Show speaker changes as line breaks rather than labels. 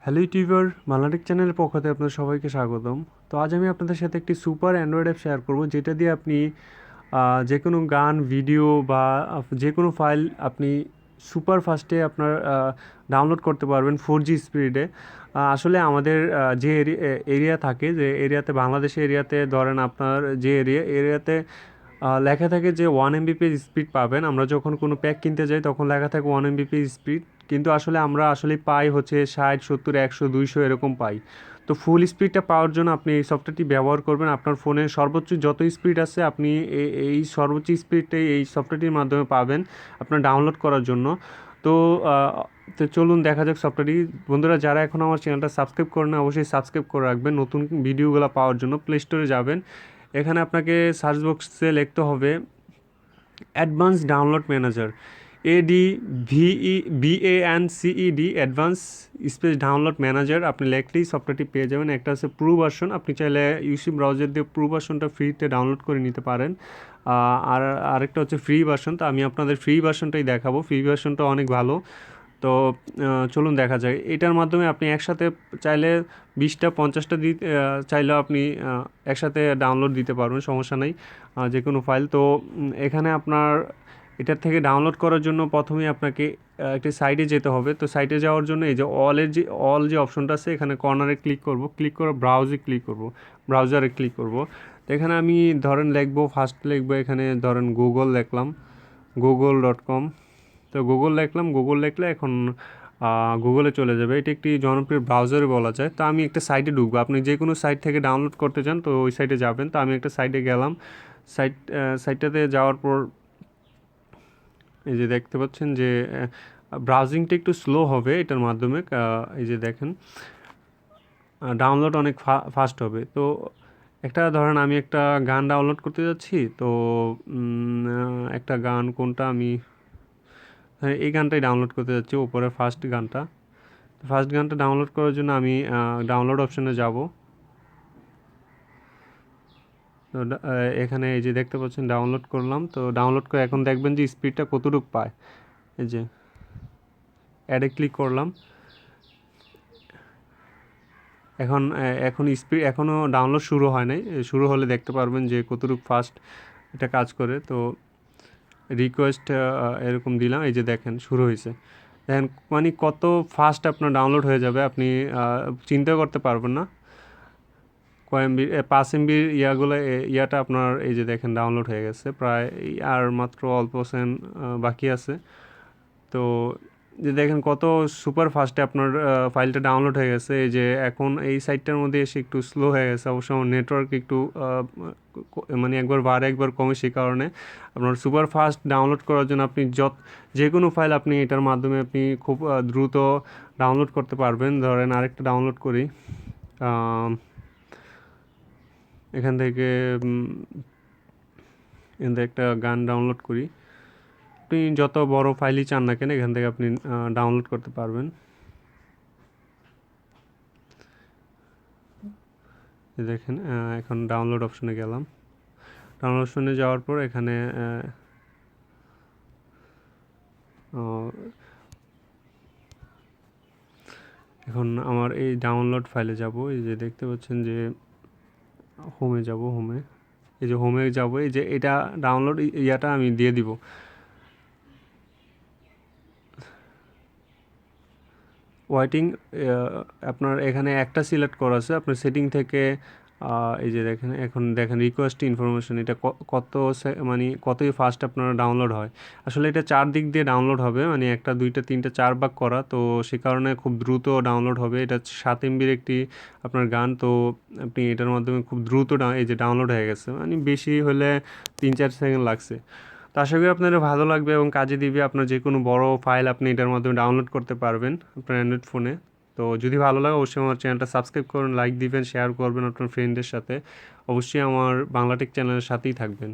Hello YouTuber, Bangla Tech চ্যানেলের পক্ষ থেকে আপনাদের সবাইকে স্বাগতম। তো আজ আমি আপনাদের সাথে একটি সুপার অ্যান্ড্রয়েড অ্যাপ শেয়ার করব, যেটা দিয়ে আপনি যে কোনো গান, ভিডিও বা যে কোনো ফাইল আপনি সুপার ফাস্টে আপনার ডাউনলোড করতে পারবেন 4G স্পিডে। আসলে আমাদের যে এরিয়া থাকে, যে এরিয়াতে বাংলাদেশের এরিয়াতে ধরেন আপনার যে এরিয়াতে লেখা থাকে যে 1 MB স্পিড পাবেন। আমরা যখন কোনো প্যাক কিনতে যাই তখন লেখা থাকে 1 MB স্পিড, কিন্তু আসলে আমরা পাই হচ্ছে 60, 70, 100, 200 এরকম পাই। তো ফুল স্পিডটা পাওয়ার জন্য আপনি এই সফটওয়্যারটি ব্যবহার করবেন। আপনার ফোনে সর্বোচ্চ যত স্পিড আছে আপনি এই সর্বোচ্চ স্পিডটাই এই সফটওয়্যারটির মাধ্যমে পাবেন আপনার ডাউনলোড করার জন্য। তো তো চলুন দেখা যাক সফটওয়্যারটি। বন্ধুরা, যারা এখন আমার চ্যানেলটা সাবস্ক্রাইব করেন না, অবশ্যই সাবস্ক্রাইব করে রাখবেন নতুন ভিডিওগুলো পাওয়ার জন্য। প্লে স্টোরে যাবেন, এখানে আপনাকে সার্চ বক্সে লিখতে হবে advance download manager, ADVANCED, advance space download manager. আপনি লেখলেই সফটওয়্যারটি পেয়ে যাবেন। একটা হচ্ছে প্রো ভার্সন, আপনি চাইলে ইউসি ব্রাউজার দিয়ে প্রো ভার্সনটা ফ্রিতে ডাউনলোড করে নিতে পারেন। আর আরেকটা হচ্ছে ফ্রি ভার্সন। তো আমি আপনাদের ফ্রি ভার্সনটাই দেখাবো, ফ্রি ভার্সনটা অনেক ভালো। তো চলুন দেখা যায়। এটার মাধ্যমে আপনি একসাথে চাইলে 20টা 50টা চাইলেও আপনি একসাথে ডাউনলোড দিতে পারবেন, সমস্যা নেই, যে কোনো ফাইল। তো এখানে আপনার এটার থেকে ডাউনলোড করার জন্য প্রথমেই আপনাকে একটি সাইটে যেতে হবে। তো সাইটে যাওয়ার জন্য এই যে অল যে অপশনটা আছে, এখানে কর্নারে ক্লিক করব, ক্লিক করে ব্রাউজারে ক্লিক করব। তো এখানে আমি ধরেন ফার্স্ট লিখবো এখানে ধরেন গুগল লিখলাম, google.com। তো গুগল লিখলে এখন গুগলে চলে যাবে। এটা একটি জনপ্রিয় ব্রাউজারে বলা যায়। তো আমি একটা সাইটে ঢুকবো, আপনি যে কোনো সাইট থেকে ডাউনলোড করতে চান তো ওই সাইটে যাবেন। তো আমি একটা সাইটে গেলাম। সাইটটাতে যাওয়ার পর এই যে দেখতে পাচ্ছেন যে ব্রাউজিংটা একটু স্লো হবে এটার মাধ্যমে। এই যে দেখেন ডাউনলোড অনেক ফাস্ট হবে। তো একটা ধরেন আমি একটা গান ডাউনলোড করতে যাচ্ছি। তো একটা গান কোনটা, আমি এই গানটাই ডাউনলোড করতে যাচ্ছি, উপরে ফার্স্ট গানটা ডাউনলোড করার জন্য আমি ডাউনলোড অপশানে যাব। তো এখানে এই যে দেখতে পাচ্ছেন ডাউনলোড করলাম। তো ডাউনলোড করে এখন দেখবেন যে স্পিডটা কতটুকু পায়। এই যে অ্যাডে ক্লিক করলাম। এখন স্পিড এখনও ডাউনলোড শুরু হয় নাই, শুরু হলে দেখতে পারবেন যে কতটুকু ফাস্ট এটা কাজ করে। তো রিকোয়েস্ট এরকম দিলাম, এই যে দেখেন শুরু হয়েছে। দেখেন মানে কত ফাস্ট আপনার ডাউনলোড হয়ে যাবে, আপনি চিন্তা করতে পারবেন না। 5 MB ইয়াটা আপনার এই যে দেখেন ডাউনলোড হয়ে গেছে প্রায়, আর মাত্র অল্প সেকেন্ড বাকি আছে। তো যে দেখেন কত সুপার ফাস্টে আপনার ফাইলটা ডাউনলোড হয়ে গেছে। এই যে এখন এই সাইটটার মধ্যে এসে একটু স্লো হয়ে গেছে, অবশ্য আমার নেটওয়ার্ক একটু মানে একবার বাড়ে একবার কমে, সেই কারণে আপনার সুপার ফাস্ট ডাউনলোড করার জন্য আপনি যে কোনো ফাইল আপনি এটার মাধ্যমে আপনি খুব দ্রুত ডাউনলোড করতে পারবেন। ধরেন আরেকটা ডাউনলোড করি, এখান থেকে একটা গান ডাউনলোড করি। আপনি যত বড় ফাইলই চান না কেন এখান থেকে আপনি ডাউনলোড করতে পারবেন। দেখেন এখন ডাউনলোড অপশনে গেলাম। ডাউনলোড অপশনে যাওয়ার পর এখানে এখন আমার এই ডাউনলোড ফাইলে যাব। এই যে দেখতে পাচ্ছেন যে হোমে যাব, এই যে হোমে যাব, এই যে এটা ডাউনলোড ইয়াটা আমি দিয়ে দিব। ওয়েটিং, আপনার এখানে একটা সিলেক্ট করা আছে আপনার সেটিং থেকে। এই যে দেখেন এখন দেখেন রিকোয়েস্ট ইনফরমেশন, এটা মানে কতই ফাস্ট আপনার ডাউনলোড হয়। আসলে এটা 4 দিক দিয়ে ডাউনলোড হবে, মানে 1, 2, 3, 4 ভাগ করা, তো সে কারণে খুব দ্রুত ডাউনলোড হবে। এটা 7 MBর একটি আপনার গান। তো আপনি এটার মাধ্যমে খুব দ্রুত এই যে ডাউনলোড হয়ে গেছে, মানে বেশি হলে 3-4 সেকেন্ড লাগছে। তো আশা করি আপনাদের ভালো লাগবে এবং কাজে দিবে। আপনার যে কোনো বড় ফাইল আপনি এটার মাধ্যমে ডাউনলোড করতে পারবেন আপনার অ্যান্ড্রয়েড ফোনে। তো যদি ভালো লাগে অবশ্যই আমার চ্যানেলটা সাবস্ক্রাইব করুন, লাইক দিবেন, শেয়ার করবেন আপনার ফ্রেন্ডদের সাথে। অবশ্যই আমার বাংলাটেক চ্যানেলের সাথেই থাকবেন।